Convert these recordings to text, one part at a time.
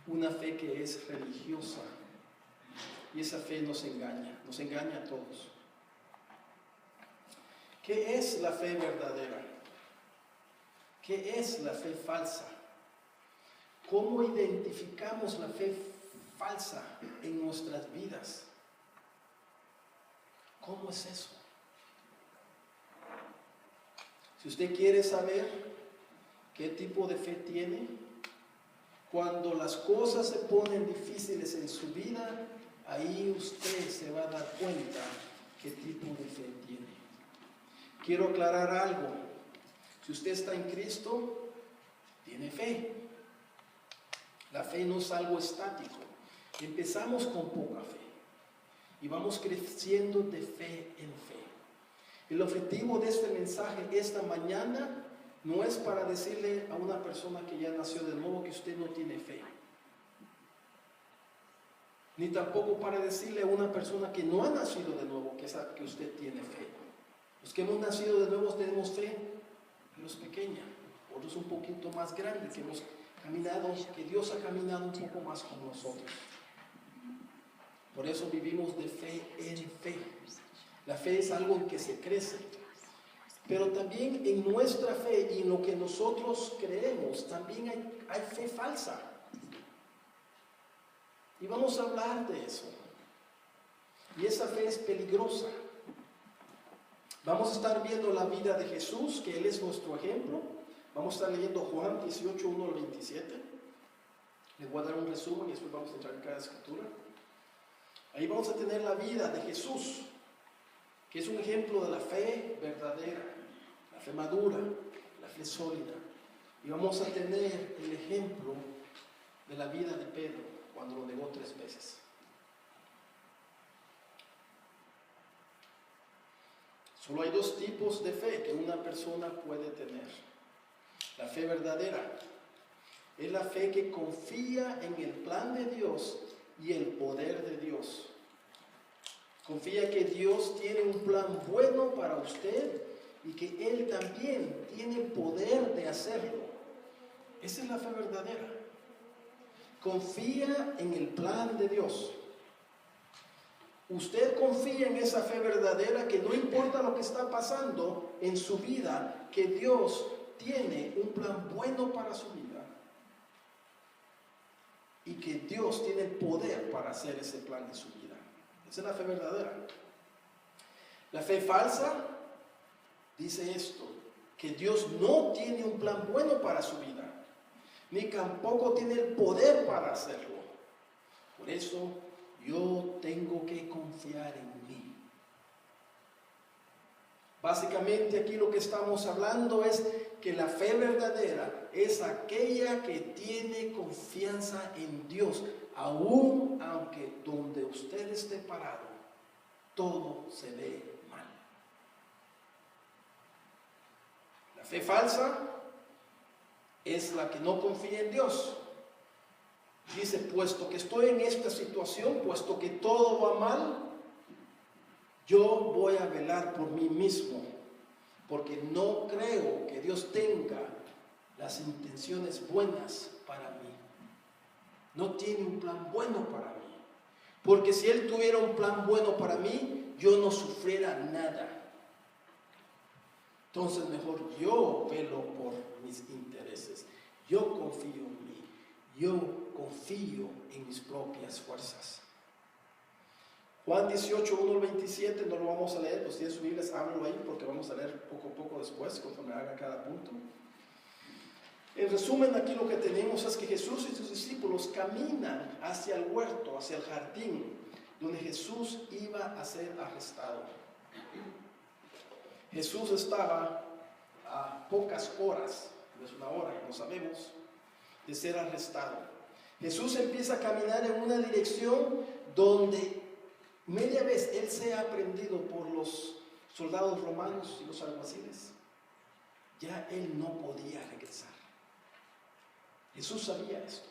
una fe que es religiosa. Y esa fe nos engaña a todos. ¿Qué es la fe verdadera? ¿Qué es la fe falsa? ¿Cómo identificamos la fe falsa en nuestras vidas? ¿Cómo es eso? Si usted quiere saber qué tipo de fe tiene, cuando las cosas se ponen difíciles en su vida, ahí usted se va a dar cuenta qué tipo de fe tiene. Quiero aclarar algo. Si usted está en Cristo, tiene fe. La fe no es algo estático. Empezamos con poca fe y vamos creciendo de fe en fe. El objetivo de este mensaje esta mañana no es para decirle a una persona que ya nació de nuevo que usted no tiene fe. Ni tampoco para decirle a una persona que no ha nacido de nuevo que usted tiene fe. Los que hemos nacido de nuevo tenemos fe, pero es pequeña. Otros un poquito más grande, que hemos caminado, que Dios ha caminado un poco más con nosotros. Por eso vivimos de fe en fe. La fe es algo en que se crece. Pero también en nuestra fe y en lo que nosotros creemos, también hay fe falsa. Y vamos a hablar de eso. Y esa fe es peligrosa. Vamos a estar viendo la vida de Jesús, que Él es nuestro ejemplo. Vamos a estar leyendo Juan 18, 1 al 27. Les voy a dar un resumen y después vamos a entrar en cada escritura. Ahí vamos a tener la vida de Jesús, que es un ejemplo de la fe verdadera, la fe madura, la fe sólida. Y vamos a tener el ejemplo de la vida de Pedro, cuando lo negó 3 veces. Solo hay 2 tipos de fe que una persona puede tener. La fe verdadera es la fe que confía en el plan de Dios y el poder de Dios. Confía que Dios tiene un plan bueno para usted y que Él también tiene el poder de hacerlo. Esa es la fe verdadera. Confía en el plan de Dios. Usted confía en esa fe verdadera, que no importa lo que está pasando en su vida, que Dios tiene un plan bueno para su vida y que Dios tiene el poder para hacer ese plan en su vida. Esa es la fe verdadera. La fe falsa dice esto, que Dios no tiene un plan bueno para su vida, ni tampoco tiene el poder para hacerlo. Por eso yo tengo que confiar en mí. Básicamente aquí lo que estamos hablando es que la fe verdadera es aquella que tiene confianza en Dios, aun aunque donde usted esté parado, todo se ve mal. La fe falsa es la que no confía en Dios. Dice, puesto que estoy en esta situación, puesto que todo va mal, yo voy a velar por mí mismo, porque no creo que Dios tenga las intenciones buenas para mí. No tiene un plan bueno para mí. Porque si Él tuviera un plan bueno para mí, yo no sufriera nada. Entonces mejor yo velo por mis intereses. Yo confío en mí. Yo confío en mis propias fuerzas. Juan 18, 1 al 27, no lo vamos a leer, los tienen sus Biblias, ábranlo ahí porque vamos a leer poco a poco después, conforme haga cada punto. En resumen, aquí lo que tenemos es que Jesús y sus discípulos caminan hacia el huerto, hacia el jardín, donde Jesús iba a ser arrestado. Jesús estaba a pocas horas, no es una hora, no sabemos, de ser arrestado. Jesús empieza a caminar en una dirección donde media vez Él sea aprendido por los soldados romanos y los alguaciles. Ya Él no podía regresar. Jesús sabía esto.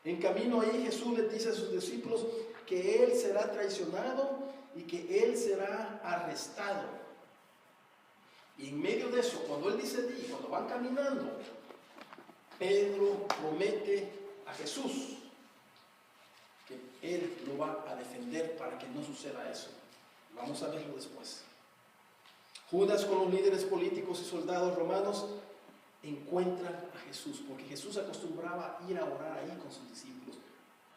En camino ahí Jesús les dice a sus discípulos que Él será traicionado y que Él será arrestado. Y en medio de eso, cuando Él dice, cuando van caminando, Pedro promete a Jesús que Él lo va a defender para que no suceda eso. Vamos a verlo después. Judas con los líderes políticos y soldados romanos encuentran a Jesús, porque Jesús acostumbraba a ir a orar ahí con sus discípulos.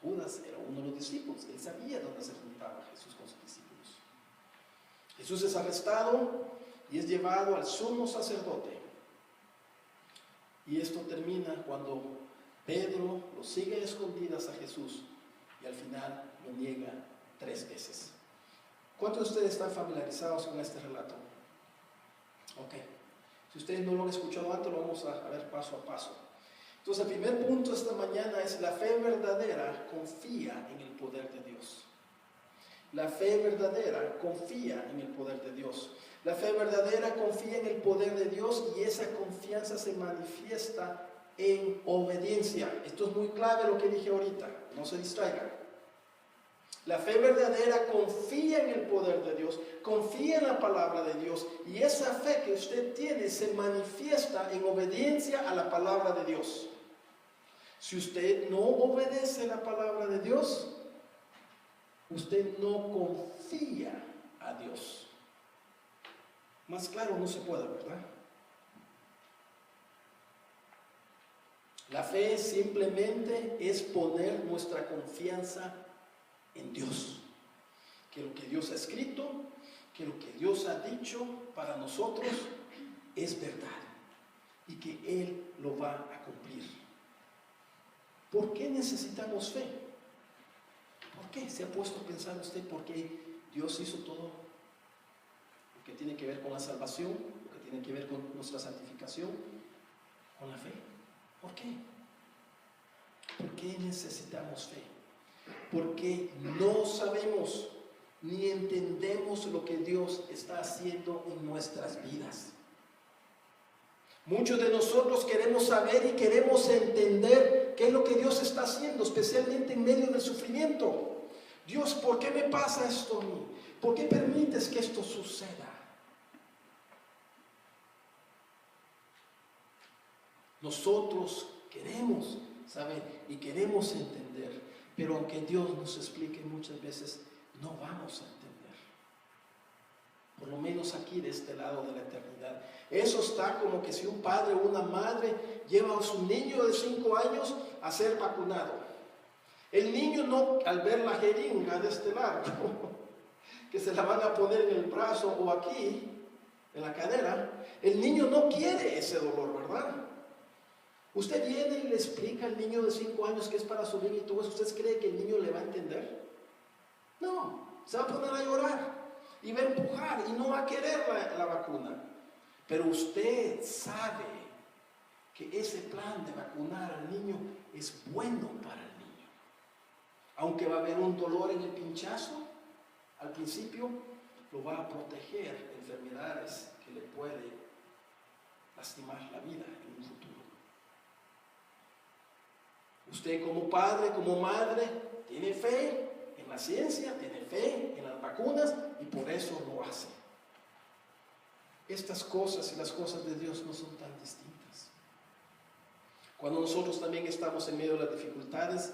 Judas era uno de los discípulos, él sabía dónde se juntaba Jesús con sus discípulos. Jesús es arrestado y es llevado al sumo sacerdote. Y esto termina cuando Pedro lo sigue a escondidas a Jesús y al final lo niega 3 veces. ¿Cuántos de ustedes están familiarizados con este relato? Ok. Si ustedes no lo han escuchado antes, lo vamos a ver paso a paso. Entonces, el primer punto esta mañana es: la fe verdadera confía en el poder de Dios. La fe verdadera confía en el poder de Dios. La fe verdadera confía en el poder de Dios y esa confianza se manifiesta en obediencia. Esto es muy clave lo que dije ahorita, no se distraigan. La fe verdadera confía en el poder de Dios, confía en la palabra de Dios y esa fe que usted tiene se manifiesta en obediencia a la palabra de Dios. Si usted no obedece la palabra de Dios, usted no confía a Dios. Más claro no se puede, ¿verdad? La fe simplemente es poner nuestra confianza en Dios. Que lo que Dios ha escrito, que lo que Dios ha dicho para nosotros es verdad y que Él lo va a cumplir. ¿Por qué necesitamos fe? ¿Por qué se ha puesto a pensar usted por qué Dios hizo todo lo que tiene que ver con la salvación, lo que tiene que ver con nuestra santificación, con la fe? ¿Por qué? ¿Por qué necesitamos fe? Porque no sabemos ni entendemos lo que Dios está haciendo en nuestras vidas. Muchos de nosotros queremos saber y queremos entender qué es lo que Dios está haciendo, especialmente en medio del sufrimiento. Dios, ¿por qué me pasa esto a mí? ¿Por qué permites que esto suceda? Nosotros queremos saber y queremos entender, pero aunque Dios nos explique muchas veces, no vamos a entender. Por lo menos aquí de este lado de la eternidad. Eso está como que si un padre o una madre lleva a su niño de 5 años a ser vacunado. El niño no, al ver la jeringa de este lado, que se la van a poner en el brazo o aquí, en la cadera, el niño no quiere ese dolor, ¿verdad? Usted viene y le explica al niño de 5 años que es para su niño y todo eso. ¿Usted cree que el niño le va a entender? No, se va a poner a llorar y va a empujar y no va a querer la vacuna. Pero usted sabe que ese plan de vacunar al niño es bueno para el niño. Aunque va a haber un dolor en el pinchazo, al principio lo va a proteger de enfermedades que le pueden lastimar la vida en un futuro. Usted como padre, como madre, tiene fe en la ciencia, tiene fe en las vacunas y por eso lo hace. Estas cosas y las cosas de Dios no son tan distintas. Cuando nosotros también estamos en medio de las dificultades,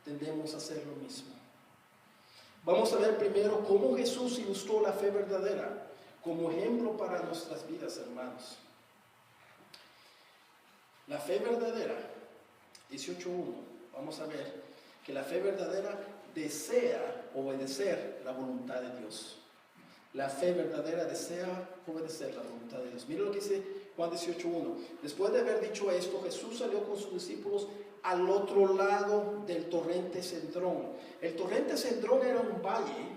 tendemos a hacer lo mismo. Vamos a ver primero cómo Jesús ilustró la fe verdadera como ejemplo para nuestras vidas, hermanos. La fe verdadera, 18.1, vamos a ver que la fe verdadera desea obedecer la voluntad de Dios. La fe verdadera desea obedecer la voluntad de Dios. Mira lo que dice Juan 18.1. Después de haber dicho esto, Jesús salió con sus discípulos al otro lado del torrente Cedrón. El torrente Cedrón era un valle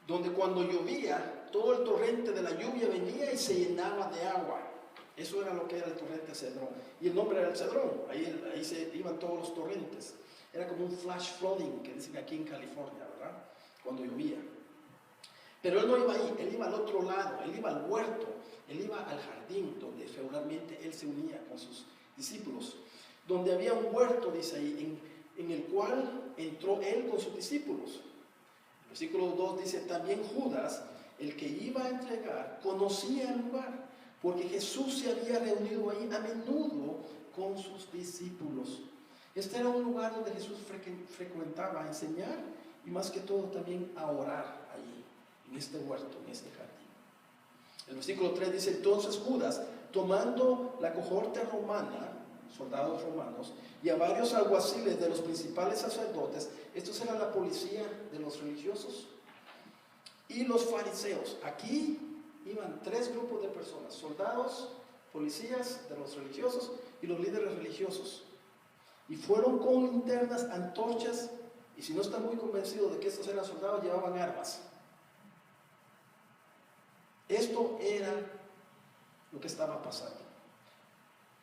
donde cuando llovía, todo el torrente de la lluvia venía y se llenaba de agua. Eso era lo que era el torrente Cedrón. Y el nombre era el Cedrón. Ahí se iban todos los torrentes. Era como un flash flooding que dicen aquí en California, ¿verdad? Cuando llovía. Pero él no iba ahí, él iba al otro lado, él iba al huerto, él iba al jardín donde regularmente él se unía con sus discípulos. Donde había un huerto, dice ahí, en el cual entró él con sus discípulos. El versículo 2 dice, también Judas, el que iba a entregar, conocía el lugar, porque Jesús se había reunido ahí a menudo con sus discípulos. Este era un lugar donde Jesús frecuentaba a enseñar y más que todo también a orar allí, en este huerto, en este jardín. El versículo 3 dice: entonces Judas, tomando la cohorte romana, soldados romanos, y a varios alguaciles de los principales sacerdotes, estos eran la policía de los religiosos, y los fariseos. Aquí iban tres grupos de personas: soldados, policías de los religiosos y los líderes religiosos. Y fueron con linternas, antorchas, y si no están muy convencidos de que estos eran soldados, llevaban armas. Esto era lo que estaba pasando.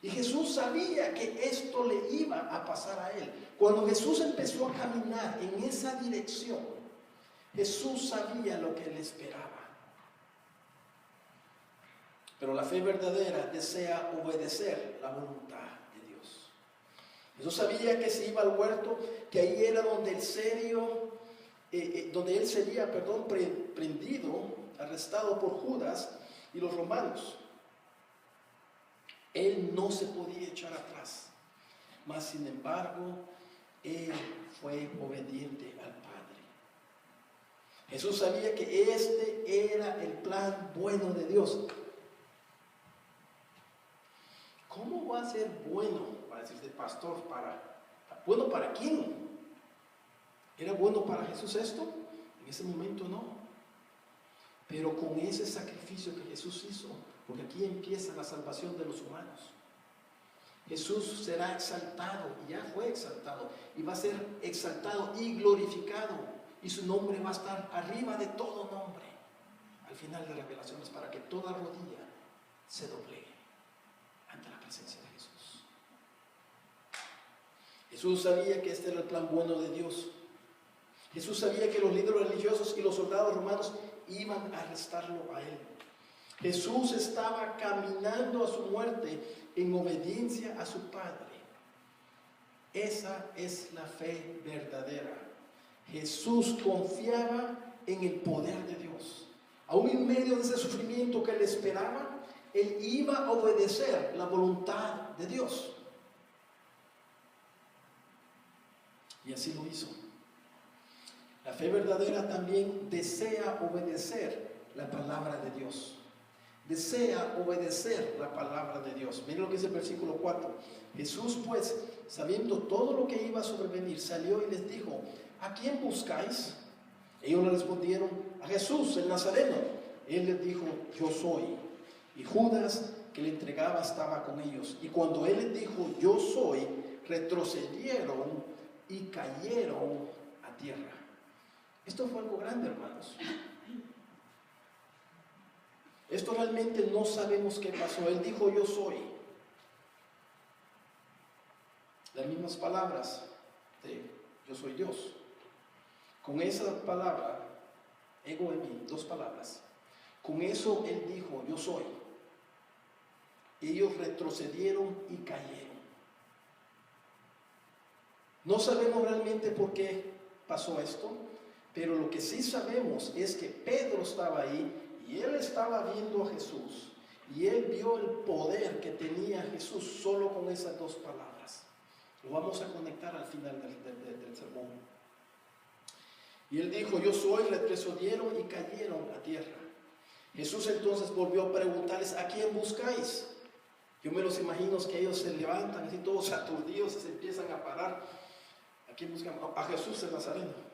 Y Jesús sabía que esto le iba a pasar a él. Cuando Jesús empezó a caminar en esa dirección, Jesús sabía lo que le esperaba. Pero la fe verdadera desea obedecer la voluntad de Dios. Jesús sabía que si iba al huerto, que ahí era donde él sería prendido, arrestado por Judas y los romanos. Él no se podía echar atrás, mas sin embargo, él fue obediente al Padre. Jesús sabía que este era el plan bueno de Dios. ¿Cómo va a ser bueno, para decirse pastor, bueno para quién? ¿Era bueno para Jesús esto? En ese momento no. Pero con ese sacrificio que Jesús hizo, porque aquí empieza la salvación de los humanos, Jesús será exaltado, y ya fue exaltado, y va a ser exaltado y glorificado, y su nombre va a estar arriba de todo nombre, al final de Revelaciones, para que toda rodilla se doblegue ante la presencia de Jesús. Jesús sabía que este era el plan bueno de Dios. Jesús sabía que los líderes religiosos y los soldados romanos iban a arrestarlo a él. Jesús estaba caminando a su muerte en obediencia a su Padre. Esa es la fe verdadera. Jesús confiaba en el poder de Dios. Aún en medio de ese sufrimiento que le esperaba, él iba a obedecer la voluntad de Dios. Y así lo hizo. La fe verdadera también desea obedecer la palabra de Dios. Desea obedecer la palabra de Dios. Miren lo que dice el versículo 4. Jesús, pues, sabiendo todo lo que iba a sobrevenir, salió y les dijo: ¿a quién buscáis? Ellos le respondieron: a Jesús, el Nazareno. Él les dijo: yo soy. Y Judas, que le entregaba, estaba con ellos. Y cuando él les dijo: yo soy, retrocedieron y cayeron a tierra. Esto fue algo grande, hermanos. Esto realmente no sabemos qué pasó. Él dijo: yo soy. Las mismas palabras de yo soy Dios. Con esa palabra, ego en mí, dos palabras. Con eso él dijo: yo soy. Ellos retrocedieron y cayeron. No sabemos realmente por qué pasó esto, pero lo que sí sabemos es que Pedro estaba ahí y él estaba viendo a Jesús, y él vio el poder que tenía Jesús solo con esas dos palabras. Lo vamos a conectar al final del sermón. Y él dijo: yo soy, retrocedieron y cayeron a tierra. Jesús entonces volvió a preguntarles: ¿a quién buscáis? Yo me los imagino que ellos se levantan así todos aturdidos y se empiezan a parar. ¿A quién buscan? A Jesús el Nazareno.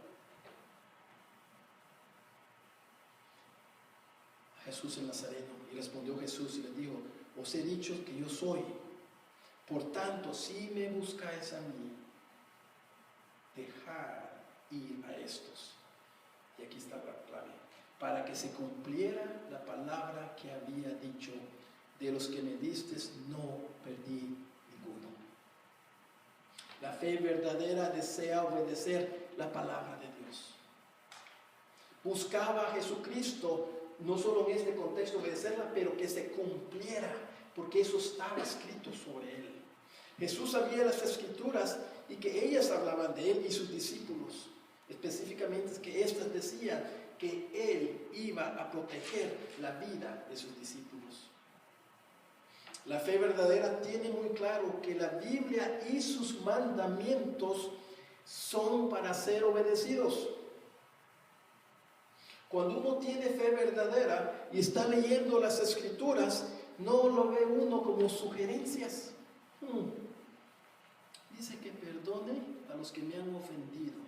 Jesús el Nazareno. Y respondió Jesús y les dijo: os he dicho que yo soy. Por tanto, si me buscáis a mí, dejad ir a estos. Y aquí está la clave: para que se cumpliera la palabra que había dicho: de los que me distes no perdí ninguno. La fe verdadera desea obedecer la palabra de Dios. Buscaba a Jesucristo, no solo en este contexto obedecerla, pero que se cumpliera, porque eso estaba escrito sobre él. Jesús sabía las escrituras y que ellas hablaban de él y sus discípulos. Específicamente que éstas decían que él iba a proteger la vida de sus discípulos. La fe verdadera tiene muy claro claro que la Biblia y sus mandamientos son para ser obedecidos. Cuando uno tiene fe verdadera y está leyendo las Escrituras, no lo ve uno como sugerencias. Dice que perdone a los que me han ofendido.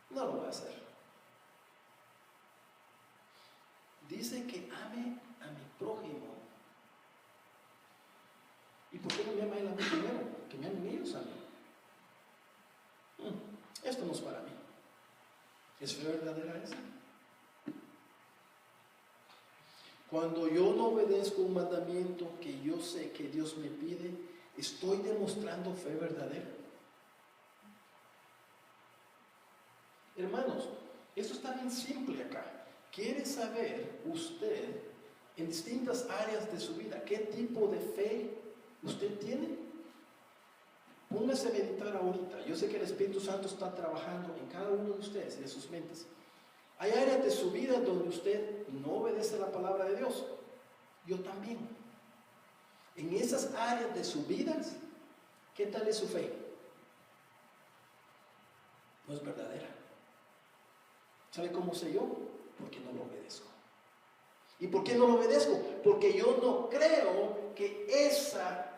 No lo voy a hacer. Dice que ame a mi prójimo. ¿Y por qué no me ama él a mí primero? Que me amen ellos a mí. Esto no es para mí. ¿Es fe verdadera esa? Cuando yo no obedezco un mandamiento que yo sé que Dios me pide, ¿estoy demostrando fe verdadera? Hermanos, esto está bien simple acá. ¿Quiere saber usted en distintas áreas de su vida qué tipo de fe usted tiene? Póngase a meditar ahorita. Yo sé que el Espíritu Santo está trabajando en cada uno de ustedes y de sus mentes. Hay áreas de su vida donde usted no obedece la palabra de Dios. Yo también. En esas áreas de su vida, ¿qué tal es su fe? No es verdadera. ¿Sabe cómo sé yo? Porque no lo obedezco. ¿Y por qué no lo obedezco? Porque yo no creo que esa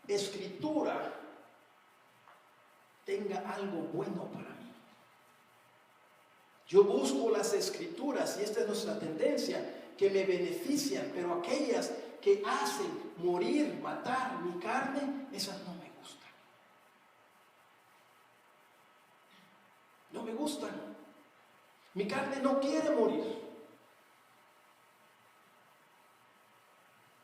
escritura tenga algo bueno para mí. Yo busco las escrituras, y esta es nuestra tendencia, que me benefician, pero aquellas que hacen morir, matar mi carne, esas no me gustan. No me gustan. Mi carne no quiere morir.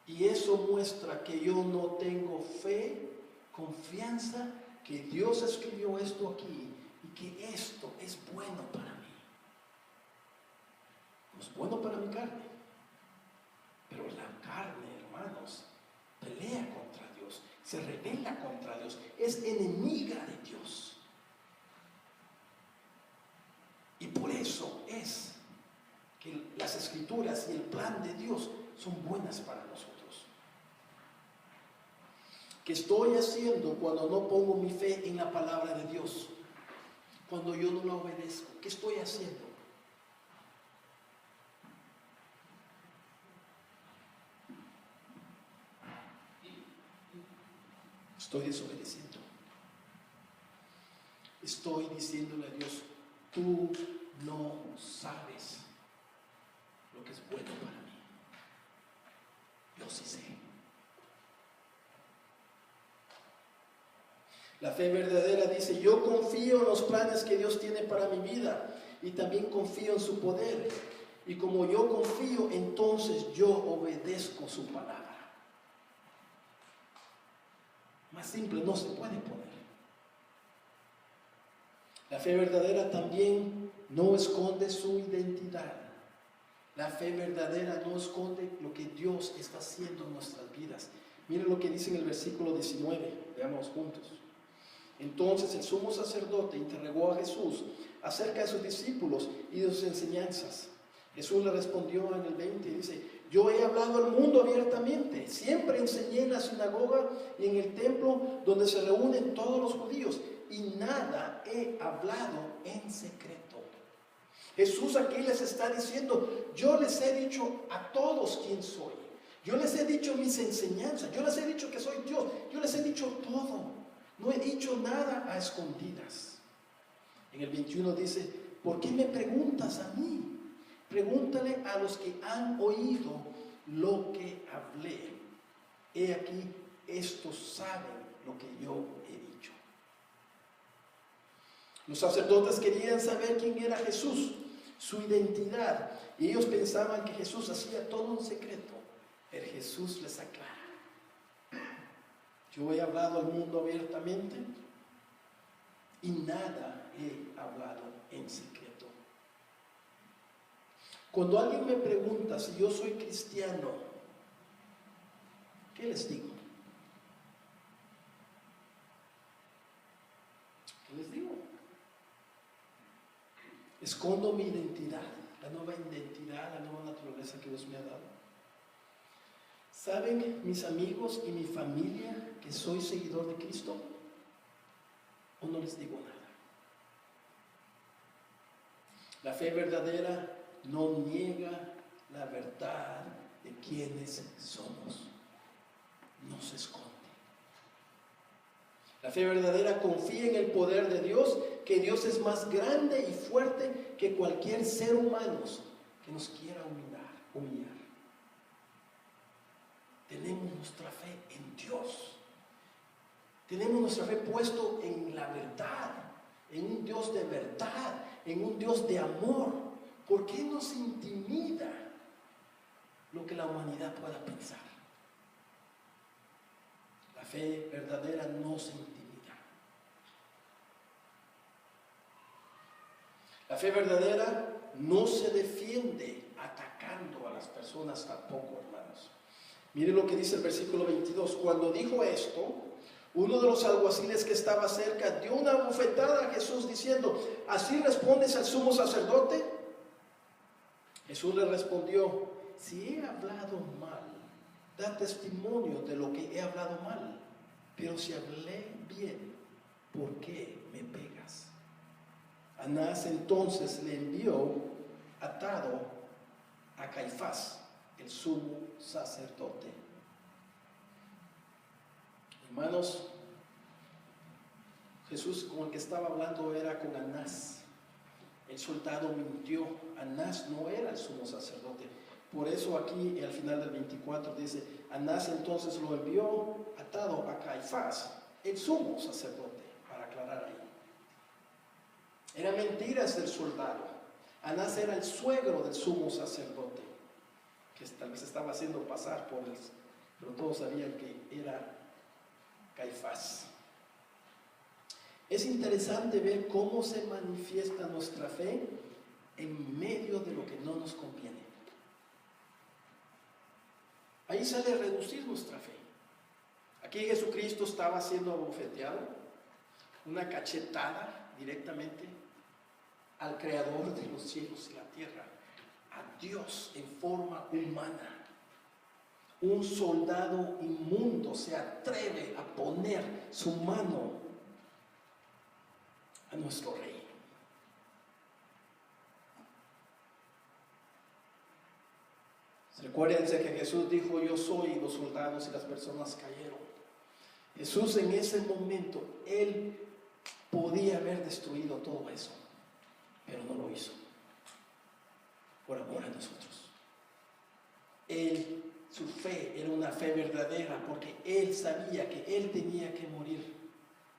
Y eso muestra que yo no tengo fe, confianza, que Dios escribió esto aquí y que esto es bueno para mí. No es bueno para mi carne, pero la carne, hermanos, pelea contra Dios, se rebela contra Dios, es enemiga de Dios. Y por eso es que las Escrituras y el plan de Dios son buenas para nosotros. ¿Qué estoy haciendo cuando no pongo mi fe en la palabra de Dios? Cuando yo no la obedezco, ¿qué estoy haciendo? Estoy desobedeciendo. Estoy diciéndole a Dios, tú no sabes lo que es bueno para mí. Yo sí sé. La fe verdadera dice, yo confío en los planes que Dios tiene para mi vida y también confío en su poder. Y como yo confío, entonces yo obedezco su palabra. Más simple no se puede poner. La fe verdadera también no esconde su identidad. La fe verdadera no esconde lo que Dios está haciendo en nuestras vidas. Miren lo que dice en el versículo 19. Veamos juntos. Entonces el sumo sacerdote interrogó a Jesús acerca de sus discípulos y de sus enseñanzas. Jesús le respondió en el 20 y dice, yo he hablado al mundo abiertamente, siempre enseñé en la sinagoga y en el templo donde se reúnen todos los judíos y nada he hablado en secreto. Jesús aquí les está diciendo, yo les he dicho a todos quién soy, yo les he dicho mis enseñanzas, yo les he dicho que soy Dios, yo les he dicho todo. No he dicho nada a escondidas. En el 21 dice, ¿por qué me preguntas a mí? Pregúntale a los que han oído lo que hablé. He aquí, estos saben lo que yo he dicho. Los sacerdotes querían saber quién era Jesús, su identidad. Y ellos pensaban que Jesús hacía todo en secreto. Pero Jesús les aclara. Yo he hablado al mundo abiertamente y nada he hablado en secreto. Cuando alguien me pregunta si yo soy cristiano, ¿qué les digo? ¿Qué les digo? Escondo mi identidad, la nueva identidad, la nueva naturaleza que Dios me ha dado. ¿Saben, mis amigos y mi familia, que soy seguidor de Cristo? ¿O no les digo nada? La fe verdadera no niega la verdad de quienes somos. No se esconde. La fe verdadera confía en el poder de Dios, que Dios es más grande y fuerte que cualquier ser humano que nos quiera humillar. Tenemos nuestra fe en Dios. Tenemos nuestra fe puesto en la verdad, en un Dios de verdad, en un Dios de amor. ¿Por qué nos intimida lo que la humanidad pueda pensar? La fe verdadera no se intimida. La fe verdadera no se defiende atacando a las personas tampoco, hermanos. Mire lo que dice el versículo 22. Cuando dijo esto, uno de los alguaciles que estaba cerca dio una bofetada a Jesús diciendo: ¿así respondes al sumo sacerdote? Jesús le respondió: si he hablado mal, da testimonio de lo que he hablado mal. Pero si hablé bien, ¿por qué me pegas? Anás entonces le envió atado a Caifás, el sumo sacerdote. Hermanos, Jesús con el que estaba hablando era con Anás. El soldado mintió. Anás no era el sumo sacerdote. Por eso aquí al final del 24 dice: Anás entonces lo envió atado a Caifás, el sumo sacerdote, para aclarar ahí. Eran mentiras del soldado. Anás era el suegro del sumo sacerdote, que tal vez estaba haciendo pasar por él, pero todos sabían que era Caifás. Es interesante ver cómo se manifiesta nuestra fe en medio de lo que no nos conviene. Ahí sale a reducir nuestra fe. Aquí Jesucristo estaba siendo abofeteado, una cachetada directamente al Creador de los cielos y la tierra, a Dios en forma humana. Un soldado inmundo se atreve a poner su mano a nuestro rey. Recuérdense que Jesús dijo: yo soy, y los soldados y las personas cayeron. Jesús en ese momento, Él podía haber destruido todo eso, pero no lo hizo, por amor a nosotros. Su fe era una fe verdadera, porque Él sabía que Él tenía que morir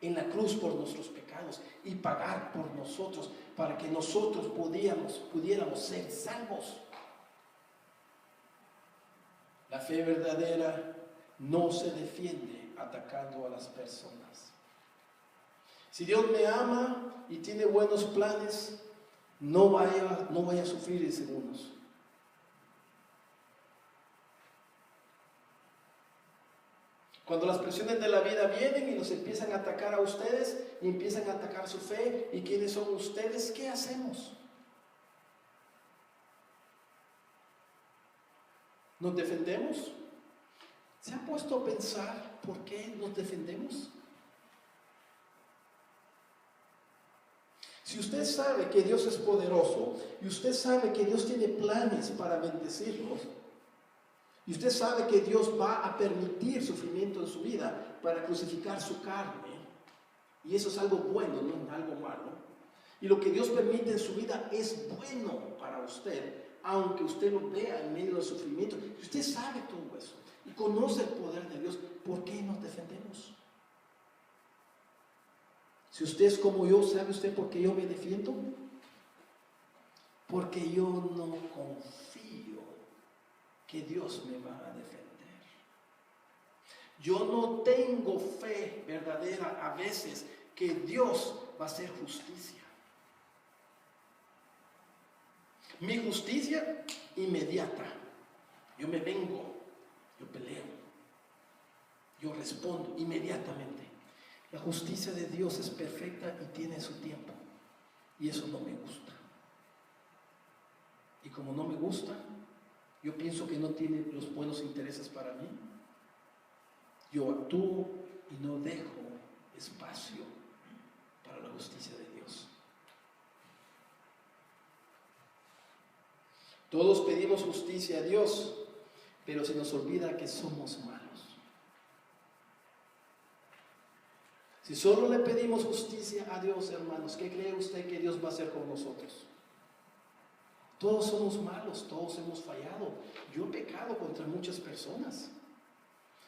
en la cruz por nuestros pecados y pagar por nosotros, para que nosotros pudiéramos ser salvos. La fe verdadera no se defiende atacando a las personas. Si Dios me ama y tiene buenos planes, no vaya a sufrir en segundos. Cuando las presiones de la vida vienen y nos empiezan a atacar a ustedes y empiezan a atacar su fe, ¿y quiénes son ustedes? ¿Qué hacemos? ¿Nos defendemos? ¿Se ha puesto a pensar por qué nos defendemos? Si usted sabe que Dios es poderoso y usted sabe que Dios tiene planes para bendecirlos, y usted sabe que Dios va a permitir sufrimiento en su vida para crucificar su carne, y eso es algo bueno, no es algo malo, y lo que Dios permite en su vida es bueno para usted, aunque usted lo vea en medio del sufrimiento. Si usted sabe todo eso y conoce el poder de Dios, ¿por qué nos defendemos? Si usted es como yo, ¿sabe usted por qué yo me defiendo? Porque yo no confío que Dios me va a defender. Yo no tengo fe verdadera a veces que Dios va a hacer justicia. Mi justicia inmediata. Yo me vengo, yo peleo, yo respondo inmediatamente. La justicia de Dios es perfecta y tiene su tiempo. Y eso no me gusta. Y como no me gusta, yo pienso que no tiene los buenos intereses para mí, yo actúo y no dejo espacio para la justicia de Dios. Todos pedimos justicia a Dios, pero se nos olvida que somos malos. Si solo le pedimos justicia a Dios, hermanos, ¿qué cree usted que Dios va a hacer con nosotros? Todos somos malos, todos hemos fallado. Yo he pecado contra muchas personas.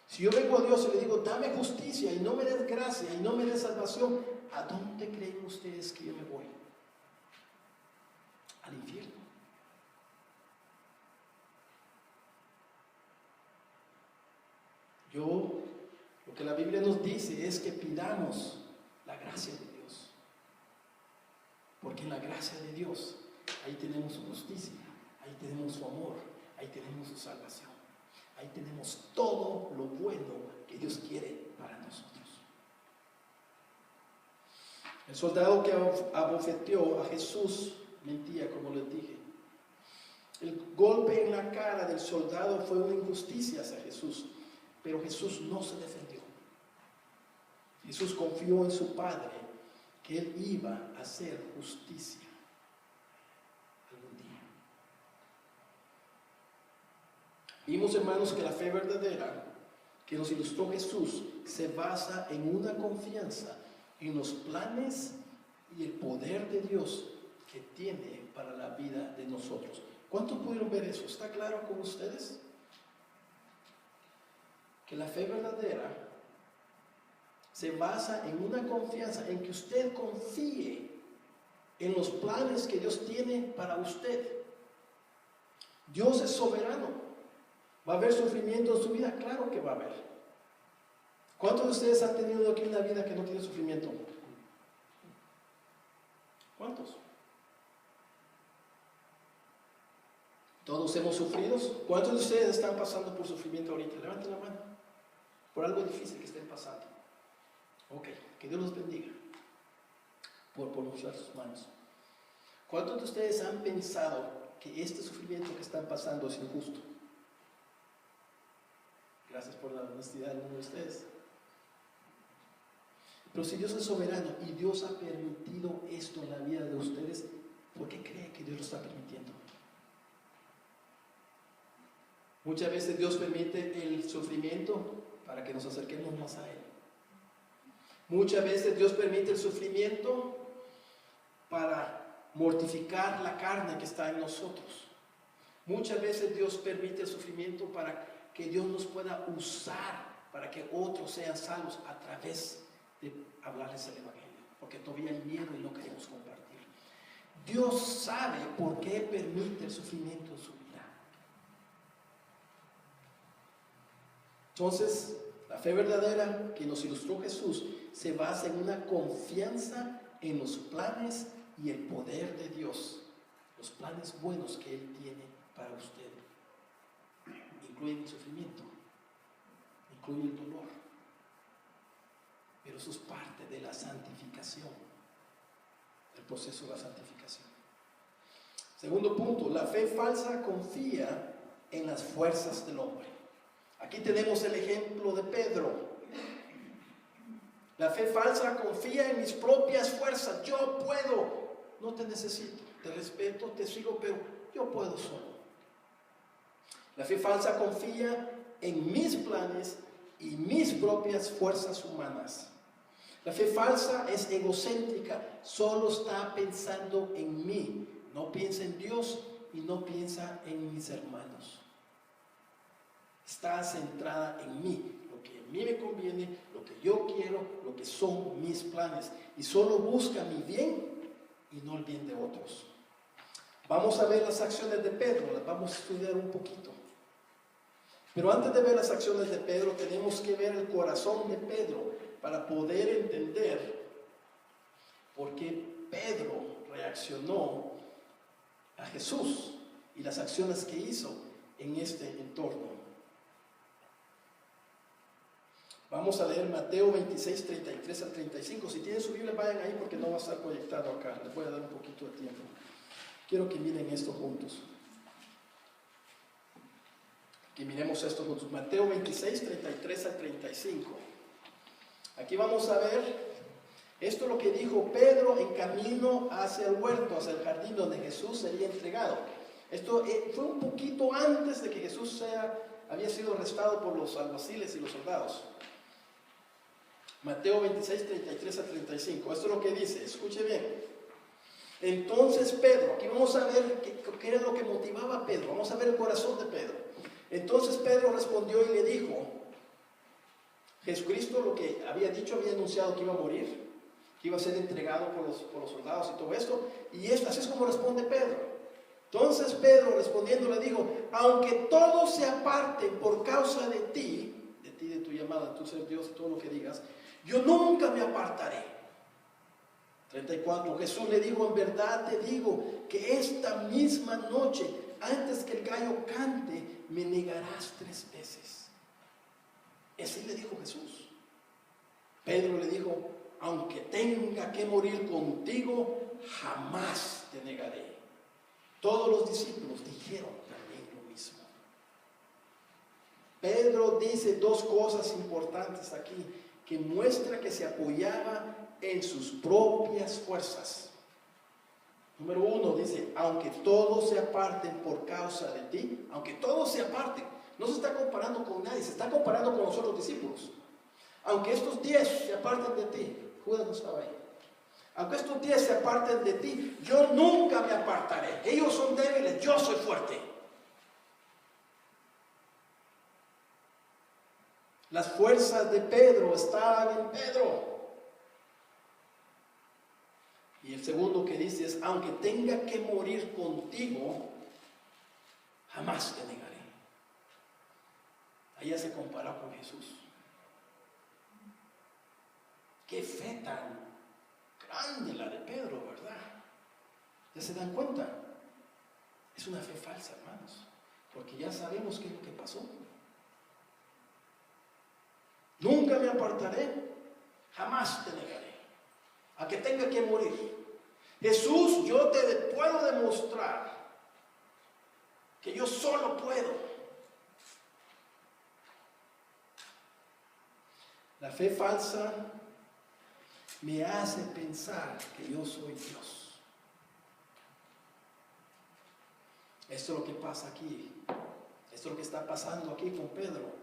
Si yo vengo a Dios y le digo, dame justicia y no me des gracia y no me des salvación, ¿a dónde creen ustedes que yo me voy? Al infierno. Lo que la Biblia nos dice es que pidamos la gracia de Dios. Porque en la gracia de Dios, ahí tenemos su justicia, ahí tenemos su amor, ahí tenemos su salvación. Ahí tenemos todo lo bueno que Dios quiere para nosotros. El soldado que abofeteó a Jesús mentía, como les dije. El golpe en la cara del soldado fue una injusticia hacia Jesús, pero Jesús no se defendió. Jesús confió en su Padre, que Él iba a hacer justicia algún día. Vimos, hermanos, que la fe verdadera que nos ilustró Jesús se basa en una confianza en los planes y el poder de Dios que tiene para la vida de nosotros. ¿Cuántos pudieron ver eso? ¿Está claro con ustedes? Que la fe verdadera se basa en una confianza, en que usted confíe en los planes que Dios tiene para usted. Dios es soberano. ¿Va a haber sufrimiento en su vida? Claro que va a haber. ¿Cuántos de ustedes han tenido aquí una vida que no tiene sufrimiento? ¿Cuántos? ¿Todos hemos sufrido? ¿Cuántos de ustedes están pasando por sufrimiento ahorita? Levanten la mano. Por algo difícil que estén pasando. Ok, que Dios los bendiga por usar sus manos. ¿Cuántos de ustedes han pensado que este sufrimiento que están pasando es injusto? Gracias por la honestidad de uno de ustedes. Pero si Dios es soberano y Dios ha permitido esto en la vida de ustedes, ¿por qué creen que Dios lo está permitiendo? Muchas veces Dios permite el sufrimiento para que nos acerquemos más a Él. Muchas veces Dios permite el sufrimiento para mortificar la carne que está en nosotros. Muchas veces Dios permite el sufrimiento para que Dios nos pueda usar para que otros sean salvos a través de hablarles el Evangelio, porque todavía hay miedo y no queremos compartir. Dios sabe por qué permite el sufrimiento en su vida. Entonces, la fe verdadera que nos ilustró Jesús se basa en una confianza en los planes y el poder de Dios, los planes buenos que Él tiene para usted. Incluye el sufrimiento, incluye el dolor, pero eso es parte de la santificación, el proceso de la santificación. Segundo punto, la fe falsa confía en las fuerzas del hombre. Aquí tenemos el ejemplo de Pedro. La fe falsa confía en mis propias fuerzas. Yo puedo, no te necesito, te respeto, te sigo, pero yo puedo solo. La fe falsa confía en mis planes y mis propias fuerzas humanas. La fe falsa es egocéntrica, solo está pensando en mí, no piensa en Dios y no piensa en mis hermanos. Está centrada en mí, lo que a mí me conviene, lo que yo quiero, lo que son mis planes, y solo busca mi bien y no el bien de otros. Vamos a ver las acciones de Pedro, las vamos a estudiar un poquito. Pero antes de ver las acciones de Pedro, tenemos que ver el corazón de Pedro para poder entender por qué Pedro reaccionó a Jesús y las acciones que hizo en este entorno. Vamos a leer Mateo 26, 33 al 35. Si tienen su Biblia, vayan ahí porque no va a estar proyectado acá. Les voy a dar un poquito de tiempo. Quiero que miren esto juntos. Y miremos esto juntos. Mateo 26, 33 al 35. Aquí vamos a ver, esto es lo que dijo Pedro en camino hacia el huerto, hacia el jardín donde Jesús sería entregado. Esto fue un poquito antes de que Jesús había sido arrestado por los alguaciles y los soldados. Mateo 26, 33 a 35. Esto es lo que dice, escuche bien. Entonces Pedro, aquí vamos a ver qué era lo que motivaba a Pedro, vamos a ver el corazón de Pedro. Entonces Pedro respondió y le dijo, Jesucristo lo que había dicho, había anunciado que iba a morir, que iba a ser entregado por los soldados y todo esto, y así es como responde Pedro. Entonces Pedro respondiendo le dijo, aunque todos se aparten por causa de ti, de tu llamada, de tu ser Dios y todo lo que digas, yo nunca me apartaré. 34. Jesús le dijo, en verdad te digo que esta misma noche, antes que el gallo cante, me negarás 3 veces. Así le dijo Jesús. Pedro le dijo, aunque tenga que morir contigo, jamás te negaré. Todos los discípulos dijeron también lo mismo. Pedro dice 2 cosas importantes aquí, que muestra que se apoyaba en sus propias fuerzas. Número 1 dice, aunque todos se aparten por causa de ti, aunque todos se aparten, no se está comparando con nadie, se está comparando con los otros discípulos. Aunque estos 10 se aparten de ti, Judas no estaba ahí. Aunque estos 10 se aparten de ti, yo nunca me apartaré. Ellos son débiles, yo soy fuerte. Las fuerzas de Pedro estaban en Pedro. Y el segundo que dice es, aunque tenga que morir contigo, jamás te negaré. Allá se comparó con Jesús. Qué fe tan grande la de Pedro, ¿verdad? ¿Ya se dan cuenta? Es una fe falsa, hermanos, porque ya sabemos qué es lo que pasó. Nunca me apartaré, jamás te negaré, a que tenga que morir. Jesús, yo te puedo demostrar que yo solo puedo. La fe falsa me hace pensar que yo soy Dios. Esto es lo que pasa aquí. Esto es lo que está pasando aquí con Pedro.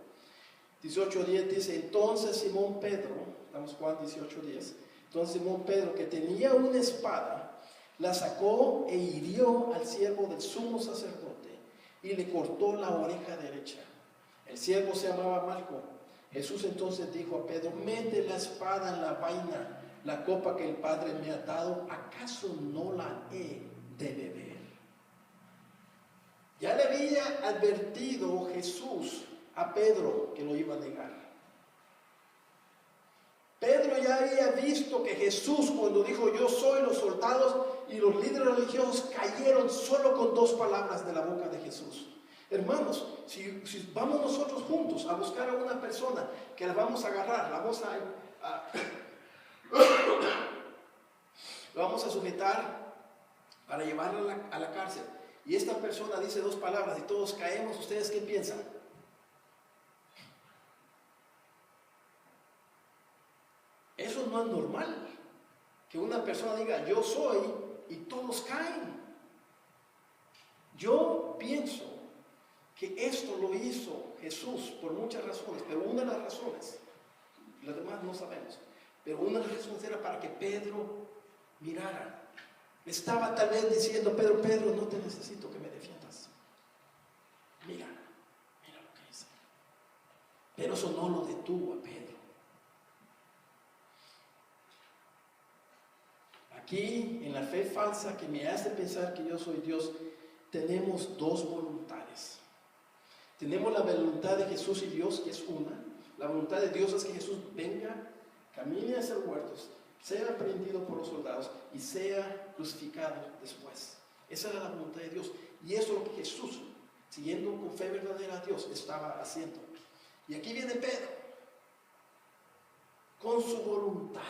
18:10 dice, entonces Simón Pedro, estamos Juan 18:10, entonces Simón Pedro, que tenía una espada, la sacó e hirió al siervo del sumo sacerdote y le cortó la oreja derecha. El siervo se llamaba Malco. Jesús entonces dijo a Pedro, mete la espada en la vaina, la copa que el Padre me ha dado, ¿acaso no la he de beber? Ya le había advertido Jesús a Pedro que lo iba a negar. Pedro ya había visto que Jesús, cuando dijo yo soy, los soldados y los líderes religiosos cayeron solo con 2 palabras de la boca de Jesús. Hermanos, si vamos nosotros juntos a buscar a una persona que la vamos a agarrar, la vamos a sujetar para llevarla a la cárcel, y esta persona dice 2 palabras y todos caemos, ¿ustedes qué piensan? Eso no es normal, que una persona diga yo soy y todos caen. Yo pienso que esto lo hizo Jesús por muchas razones, pero una de las razones, las demás no sabemos, pero una de las razones era para que Pedro mirara. Estaba tal vez diciendo, Pedro, no te necesito que me defiendas. Mira lo que hice. Pero eso no lo detuvo a Pedro. Aquí, en la fe falsa que me hace pensar que yo soy Dios, tenemos 2 voluntades. Tenemos la voluntad de Jesús y Dios, que es una. La voluntad de Dios es que Jesús venga, camine hacia los huertos, sea prendido por los soldados y sea crucificado después. Esa era la voluntad de Dios. Y eso es lo que Jesús, siguiendo con fe verdadera a Dios, estaba haciendo. Y aquí viene Pedro, con su voluntad.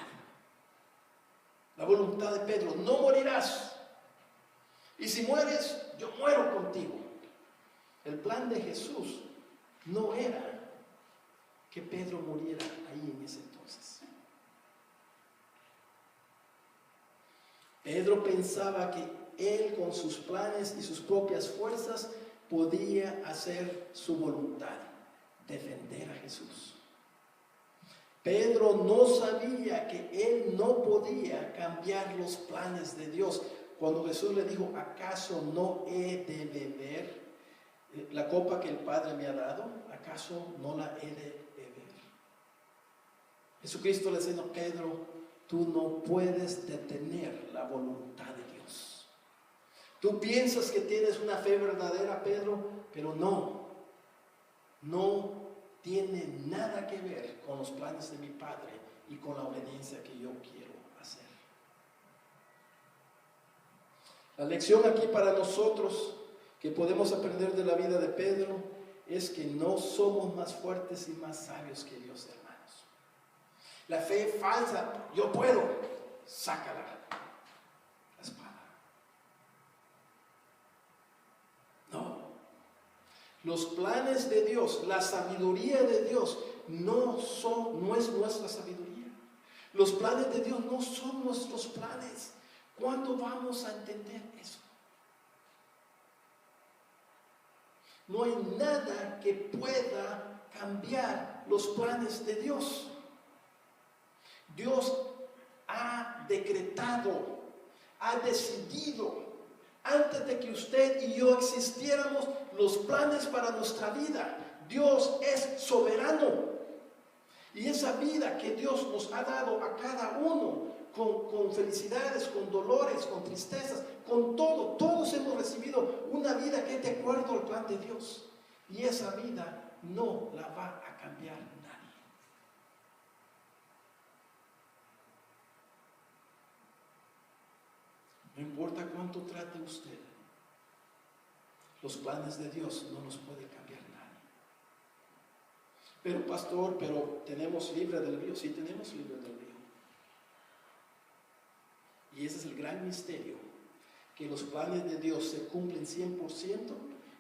La voluntad de Pedro, no morirás. Y si mueres, yo muero contigo. El plan de Jesús no era que Pedro muriera ahí en ese entonces. Pedro pensaba que él con sus planes y sus propias fuerzas podía hacer su voluntad, defender a Jesús. Pedro no sabía que él no podía cambiar los planes de Dios. Cuando Jesús le dijo, ¿acaso no he de beber la copa que el Padre me ha dado? ¿Acaso no la he de beber? Jesucristo le dice, no, Pedro, tú no puedes detener la voluntad de Dios. Tú piensas que tienes una fe verdadera, Pedro, pero no tiene nada que ver con los planes de mi Padre y con la obediencia que yo quiero hacer. La lección aquí para nosotros que podemos aprender de la vida de Pedro es que no somos más fuertes y más sabios que Dios, hermanos. La fe falsa, yo puedo, sácala, la espada. No. Los planes de Dios, la sabiduría de Dios no es nuestra sabiduría. Los planes de Dios no son nuestros planes. ¿Cuándo vamos a entender eso? No hay nada que pueda cambiar los planes de Dios. Dios ha decretado, ha decidido, antes de que usted y yo existiéramos, los planes para nuestra vida. Dios es soberano. Y esa vida que Dios nos ha dado a cada uno, con felicidades, con dolores, con tristezas, con todo, todos hemos recibido una vida que es de acuerdo al plan de Dios. Y esa vida no la va a cambiar nadie. No importa cuánto trate usted, los planes de Dios no los puede cambiar nadie. Pero pastor, tenemos libre albedrío. Sí, tenemos libre albedrío. Y ese es el gran misterio, que los planes de Dios se cumplen 100%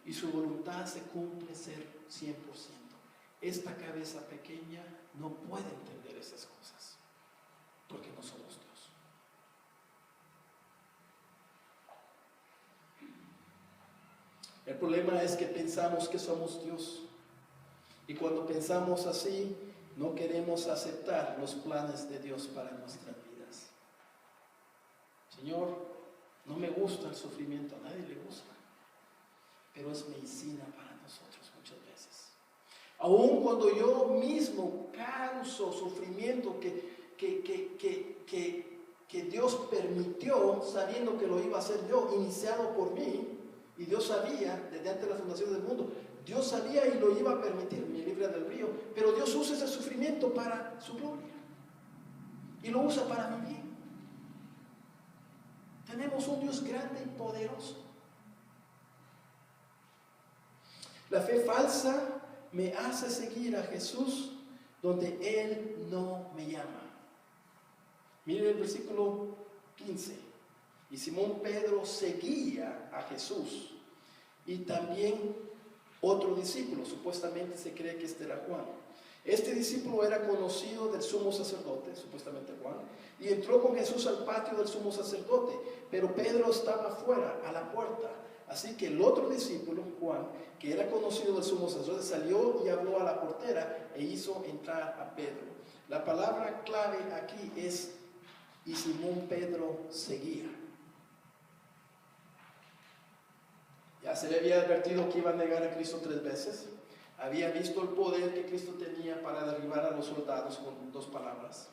y su voluntad se cumple 100%. Esta cabeza pequeña no puede entender esas cosas, porque no somos Dios. El problema es que pensamos que somos Dios. Y cuando pensamos así, no queremos aceptar los planes de Dios para nuestras vidas. Señor, no me gusta el sufrimiento, a nadie le gusta. Pero es medicina para nosotros muchas veces. Aun cuando yo mismo causo sufrimiento que Dios permitió, sabiendo que lo iba a hacer yo, iniciado por mí, y Dios sabía, desde antes de la fundación del mundo, Dios sabía y lo iba a permitir, mi libre albedrío, pero Dios usa ese sufrimiento para su gloria, y lo usa para mi bien. Tenemos un Dios grande y poderoso. La fe falsa me hace seguir a Jesús donde Él no me llama. Miren el versículo 15. Y Simón Pedro seguía a Jesús y también otro discípulo, supuestamente se cree que este era Juan. Este discípulo era conocido del sumo sacerdote, supuestamente Juan, y entró con Jesús al patio del sumo sacerdote, pero Pedro estaba fuera, a la puerta. Así que el otro discípulo, Juan, que era conocido del sumo sacerdote, salió y habló a la portera e hizo entrar a Pedro. La palabra clave aquí es, y Simón Pedro seguía. Ya se le había advertido que iba a negar a Cristo 3 veces. Había visto el poder que Cristo tenía para derribar a los soldados con 2 palabras.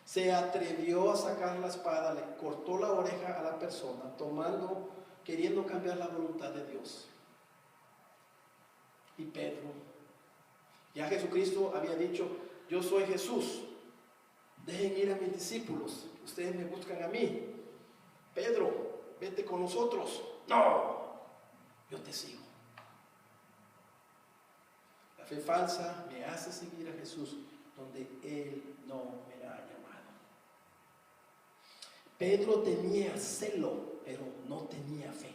Se atrevió a sacar la espada, le cortó la oreja a la persona, queriendo cambiar la voluntad de Dios. Y Pedro, ya Jesucristo había dicho, yo soy Jesús, dejen ir a mis discípulos, ustedes me buscan a mí. Pedro, vete con nosotros. No, yo te sigo. La fe falsa me hace seguir a Jesús donde Él no me ha llamado. Pedro tenía celo, pero no tenía fe.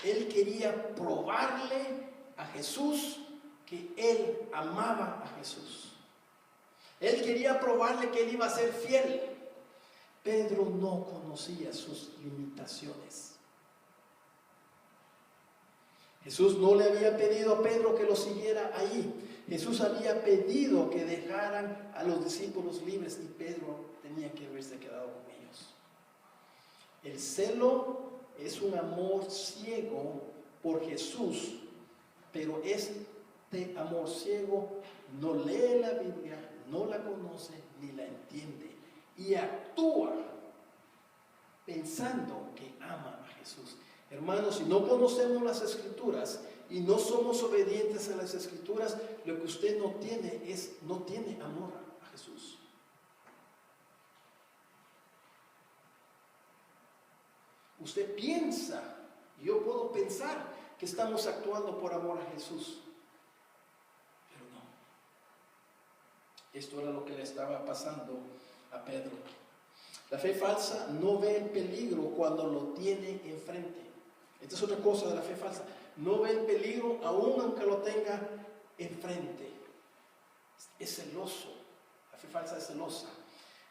Él quería probarle a Jesús que él amaba a Jesús. Él quería probarle que él iba a ser fiel. Pedro no conocía sus limitaciones. Jesús no le había pedido a Pedro que lo siguiera ahí. Jesús había pedido que dejaran a los discípulos libres y Pedro tenía que haberse quedado con ellos. El celo es un amor ciego por Jesús, pero este amor ciego no lee la Biblia, no la conoce ni la entiende y actúa pensando que ama a Jesús. Hermanos, si no conocemos las Escrituras y no somos obedientes a las Escrituras, lo que usted no tiene amor a Jesús. Usted piensa, yo puedo pensar que estamos actuando por amor a Jesús, pero no. Esto era lo que le estaba pasando a Pedro. La fe falsa no ve el peligro cuando lo tiene enfrente. Esta es otra cosa de la fe falsa. No ve el peligro aún aunque lo tenga enfrente. Es celoso. La fe falsa es celosa.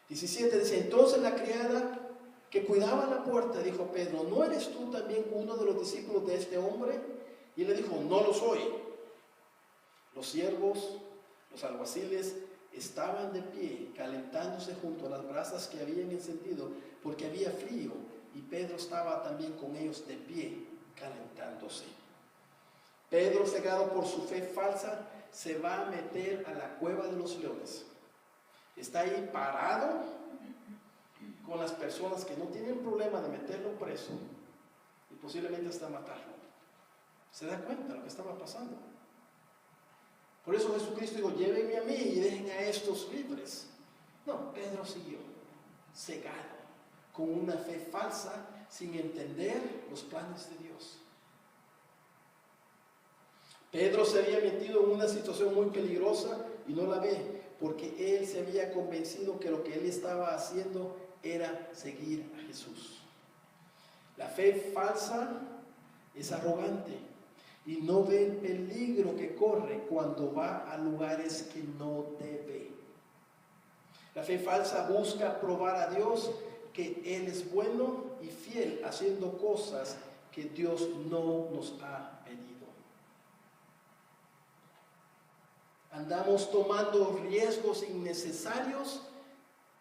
17 dice, entonces la criada que cuidaba la puerta dijo a Pedro, ¿no eres tú también uno de los discípulos de este hombre? Y él le dijo, no lo soy. Los siervos, los alguaciles, estaban de pie, calentándose junto a las brasas que habían encendido, porque había frío, y Pedro estaba también con ellos de pie, calentándose. Pedro, cegado por su fe falsa, se va a meter a la cueva de los leones. Está ahí parado con las personas que no tienen problema de meterlo preso y posiblemente hasta matarlo. ¿Se da cuenta de lo que estaba pasando? Por eso Jesucristo dijo, llévenme a mí y dejen a estos libres. No, Pedro siguió cegado, con una fe falsa, sin entender los planes de Dios. Pedro se había metido en una situación muy peligrosa y no la ve, porque él se había convencido que lo que él estaba haciendo era seguir a Jesús. La fe falsa es arrogante y no ve el peligro que corre cuando va a lugares que no debe. La fe falsa busca probar a Dios que Él es bueno y fiel, haciendo cosas que Dios no nos ha pedido. Andamos tomando riesgos innecesarios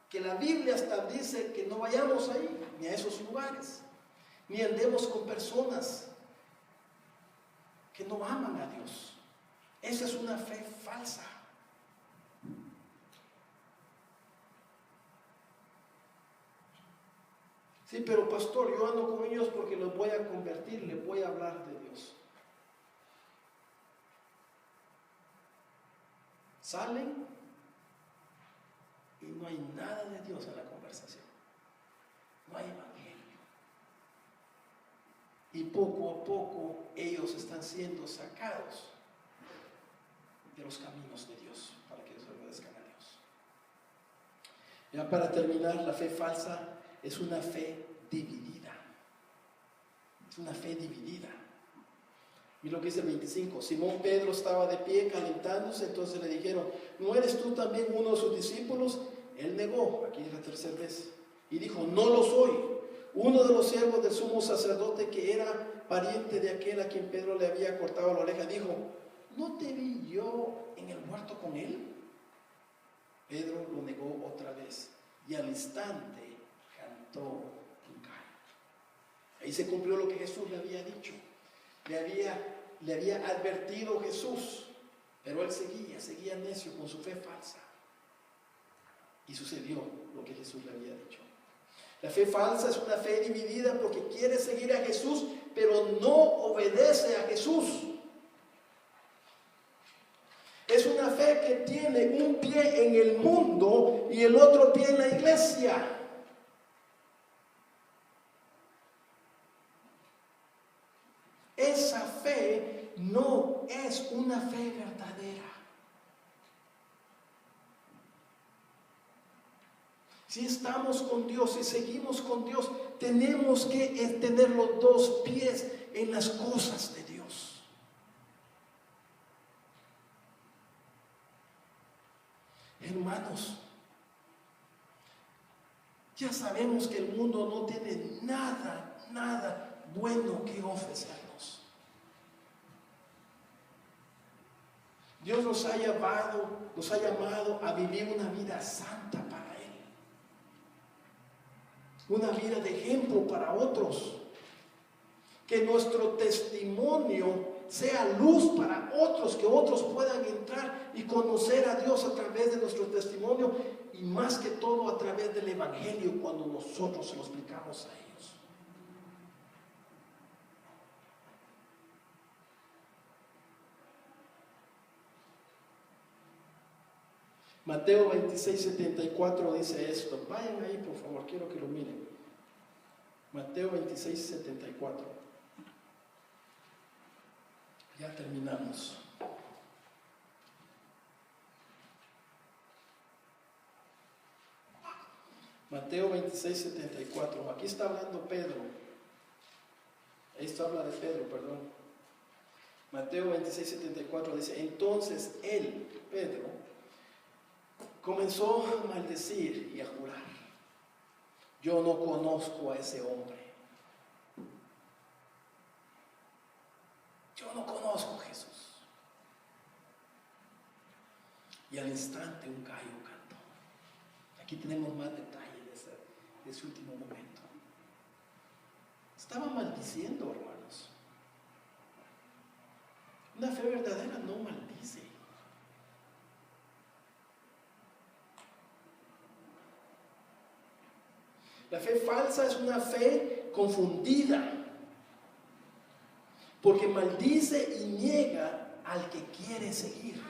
que la Biblia hasta dice que no vayamos ahí, ni a esos lugares, ni andemos con personas que no aman a Dios. Esa es una fe falsa. Sí, pero pastor, yo ando con ellos porque los voy a convertir, les voy a hablar de Dios. Salen y no hay nada de Dios en la conversación. No hay evangelio. Y poco a poco ellos están siendo sacados de los caminos de Dios para que ellos obedezcan a Dios. Ya para terminar, la fe falsa es una fe dividida. Es una fe dividida. Y lo que dice el 25, Simón Pedro estaba de pie calentándose, entonces le dijeron, ¿no eres tú también uno de sus discípulos? Él negó, aquí es la tercera vez, y dijo, no lo soy. Uno de los siervos del sumo sacerdote, que era pariente de aquel a quien Pedro le había cortado la oreja, dijo, ¿no te vi yo en el huerto con él? Pedro lo negó otra vez, y al instante cantó un gallo. Ahí se cumplió lo que Jesús le había dicho. Le había advertido Jesús, pero él seguía necio con su fe falsa. Y sucedió lo que Jesús le había dicho. La fe falsa es una fe dividida porque quiere seguir a Jesús, pero no obedece a Jesús. Es una fe que tiene un pie en el mundo y el otro pie en la iglesia. Esa fe no es una fe verdadera. Si estamos con Dios y seguimos con Dios, tenemos que tener los dos pies en las cosas de Dios. Hermanos, ya sabemos que el mundo no tiene nada bueno que ofrecernos. Dios nos ha llamado a vivir una vida santa para Él. Una vida de ejemplo para otros. Que nuestro testimonio sea luz para otros, que otros puedan entrar y conocer a Dios a través de nuestro testimonio y más que todo a través del Evangelio cuando nosotros se lo explicamos a ellos. Mateo 26:74 dice esto. Vayan ahí por favor, quiero que lo miren. Mateo 26:74. Ya terminamos. Mateo 26:74. Aquí está hablando Pedro. Esto habla de Pedro, perdón. Mateo 26:74 dice: entonces él, Pedro, comenzó a maldecir y a jurar: yo no conozco a ese hombre. Yo no conozco a Jesús. Y al instante un gallo cantó. Aquí tenemos más detalle de ese último momento. Estaba maldiciendo, hermanos. Una fe verdadera no maldice. La fe falsa es una fe confundida, porque maldice y niega al que quiere seguir.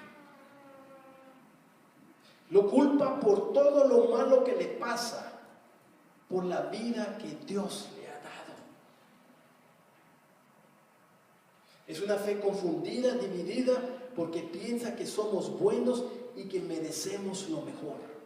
Lo culpa por todo lo malo que le pasa, por la vida que Dios le ha dado. Es una fe confundida, dividida, porque piensa que somos buenos y que merecemos lo mejor.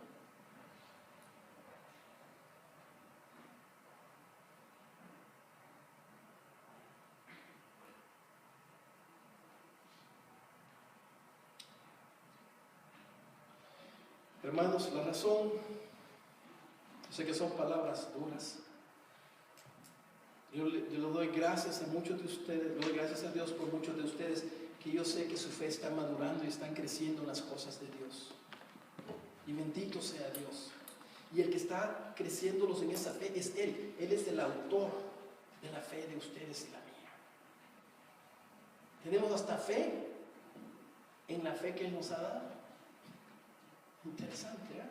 Hermanos, la razón, yo sé que son palabras duras. Yo le doy gracias a muchos de ustedes, le doy gracias a Dios por muchos de ustedes, que yo sé que su fe está madurando y están creciendo en las cosas de Dios. Y bendito sea Dios. Y el que está creciéndolos en esa fe es Él. Él es el autor de la fe de ustedes y la mía. Tenemos hasta fe en la fe que Él nos ha dado. Interesante, ¿eh?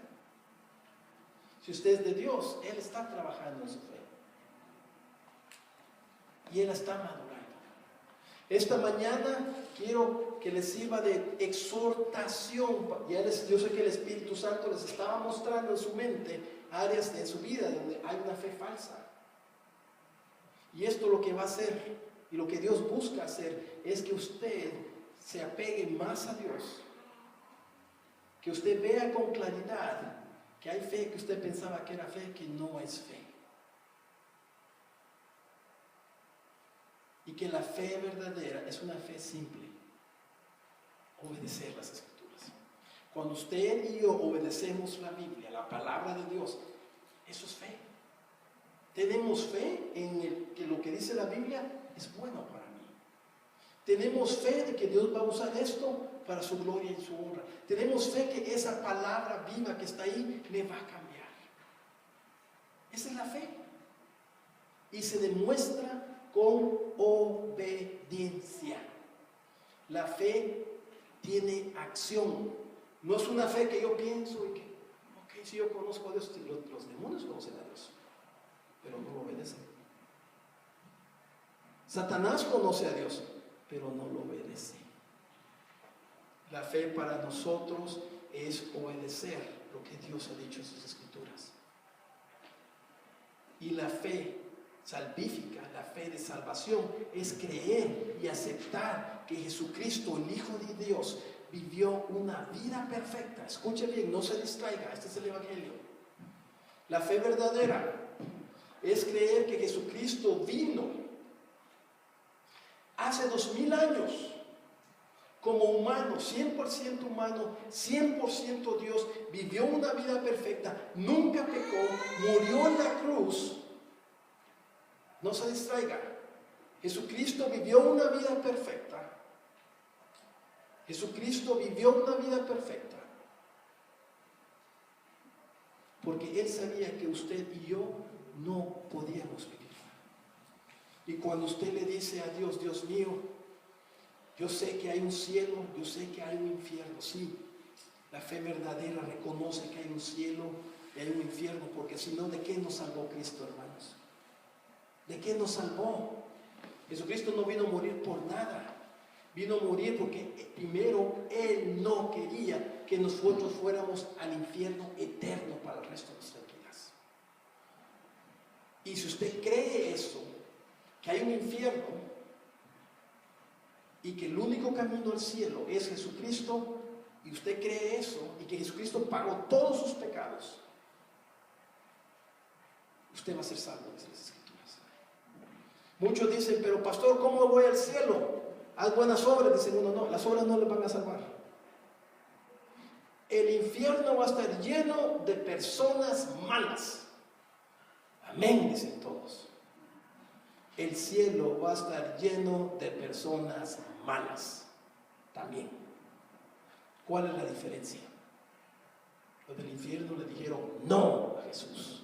Si usted es de Dios, Él está trabajando en su fe. Y Él está madurando. Esta mañana quiero que les sirva de exhortación. Yo sé que el Espíritu Santo les estaba mostrando en su mente áreas de su vida donde hay una fe falsa. Y esto lo que va a hacer y lo que Dios busca hacer es que usted se apegue más a Dios. Que usted vea con claridad que hay fe que usted pensaba que era fe, que no es fe. Y que la fe verdadera es una fe simple. Obedecer las Escrituras. Cuando usted y yo obedecemos la Biblia, la palabra de Dios, eso es fe. Tenemos fe en que lo que dice la Biblia es bueno para mí. Tenemos fe de que Dios va a usar esto para su gloria y su honra. Tenemos fe que esa palabra viva que está ahí me va a cambiar. Esa es la fe. Y se demuestra con obediencia. La fe tiene acción. No es una fe que yo pienso y que, ok, si yo conozco a Dios, los demonios conocen a Dios, pero no lo obedecen. Satanás conoce a Dios, pero no lo obedece. La fe para nosotros es obedecer lo que Dios ha dicho en sus Escrituras. Y la fe salvífica, la fe de salvación, es creer y aceptar que Jesucristo, el Hijo de Dios, vivió una vida perfecta. Escuche bien, no se distraiga, este es el Evangelio. La fe verdadera es creer que Jesucristo vino hace 2000 años como humano, 100% humano, 100% Dios, vivió una vida perfecta, nunca pecó, murió en la cruz. No se distraiga. Jesucristo vivió una vida perfecta. Jesucristo vivió una vida perfecta. Porque Él sabía que usted y yo no podíamos vivir. Y cuando usted le dice a Dios, Dios mío, yo sé que hay un cielo, yo sé que hay un infierno. Sí, la fe verdadera reconoce que hay un cielo y hay un infierno, porque si no, ¿de qué nos salvó Cristo, hermanos? ¿De qué nos salvó? Jesucristo no vino a morir por nada. Vino a morir porque primero Él no quería que nosotros fuéramos al infierno eterno para el resto de nuestras vidas. Y si usted cree eso, que hay un infierno y que el único camino al cielo es Jesucristo, y usted cree eso, y que Jesucristo pagó todos sus pecados, usted va a ser salvo, dicen las Escrituras. Muchos dicen, pero pastor, ¿cómo voy al cielo? Haz buenas obras. Dicen uno, no, las obras no le van a salvar. El infierno va a estar lleno de personas malas. Amén, dicen todos. El cielo va a estar lleno de personas malas también. ¿Cuál es la diferencia? Los del infierno le dijeron no a Jesús.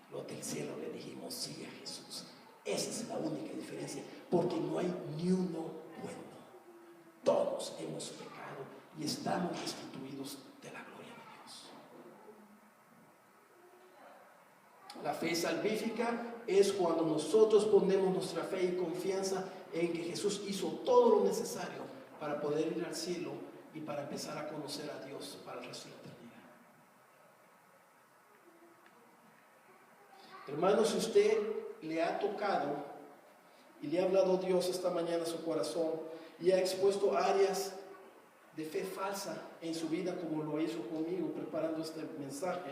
Los del cielo le dijimos sí a Jesús. Esa es la única diferencia, porque no hay ni uno bueno. Todos hemos pecado y estamos destituidos de la gloria de Dios. La fe salvífica es cuando nosotros ponemos nuestra fe y confianza en que Jesús hizo todo lo necesario para poder ir al cielo y para empezar a conocer a Dios para el resto de la eternidad. Hermanos, si usted le ha tocado y le ha hablado Dios esta mañana a su corazón y ha expuesto áreas de fe falsa en su vida, como lo hizo conmigo preparando este mensaje,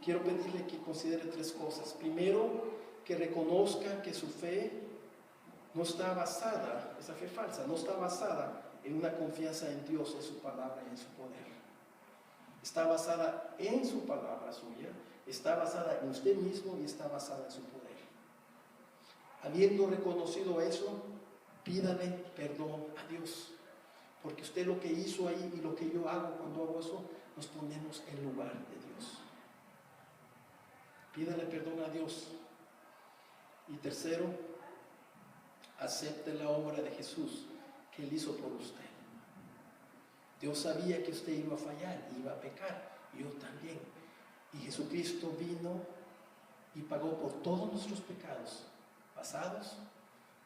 quiero pedirle que considere 3 cosas. Primero, que reconozca que su fe no está basada, esa fe falsa, no está basada en una confianza en Dios, en su palabra y en su poder. Está basada en su palabra suya, está basada en usted mismo y está basada en su poder. Habiendo reconocido eso, pídale perdón a Dios, porque usted lo que hizo ahí y lo que yo hago cuando hago eso, nos ponemos en lugar de Dios. Pídale perdón a Dios. Y tercero, acepte la obra de Jesús que Él hizo por usted. Dios sabía que usted iba a fallar, iba a pecar, yo también. Y Jesucristo vino y pagó por todos nuestros pecados, pasados,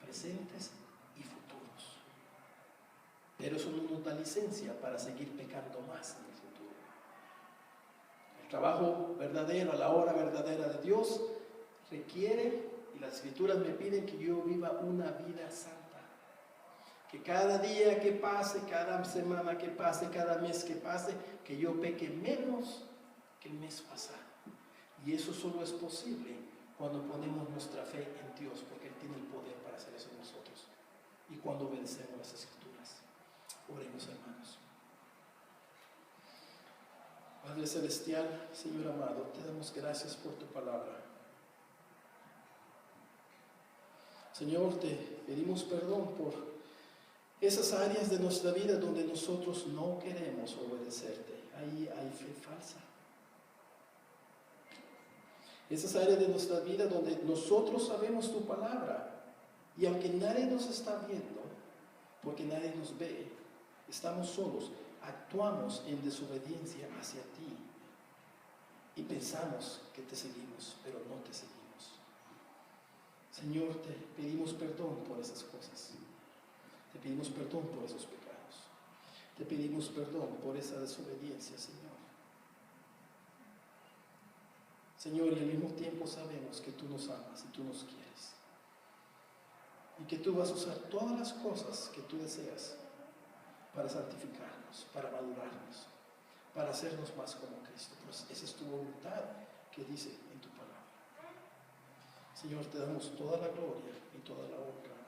presentes y futuros. Pero eso no nos da licencia para seguir pecando más en el futuro. El trabajo verdadero, la obra verdadera de Dios requiere, y las Escrituras me piden que yo viva una vida santa. Que cada día que pase, cada semana que pase, cada mes que pase, que yo peque menos que el mes pasado. Y eso solo es posible cuando ponemos nuestra fe en Dios, porque Él tiene el poder para hacer eso en nosotros. Y cuando obedecemos las Escrituras. Oremos, hermanos. Padre Celestial, Señor amado, te damos gracias por tu palabra. Señor, te pedimos perdón por esas áreas de nuestra vida donde nosotros no queremos obedecerte. Ahí hay fe falsa. Esas áreas de nuestra vida donde nosotros sabemos tu palabra y aunque nadie nos está viendo, porque nadie nos ve, estamos solos, actuamos en desobediencia hacia ti y pensamos que te seguimos, pero no te seguimos. Señor, te pedimos perdón por esas cosas. Te pedimos perdón por esos pecados. Te pedimos perdón por esa desobediencia, Señor. Señor, y al mismo tiempo sabemos que tú nos amas y tú nos quieres. Y que tú vas a usar todas las cosas que tú deseas para santificarnos, para madurarnos, para hacernos más como Cristo. Pues esa es tu voluntad que dice en tu palabra. Señor, te damos toda la gloria y toda la honra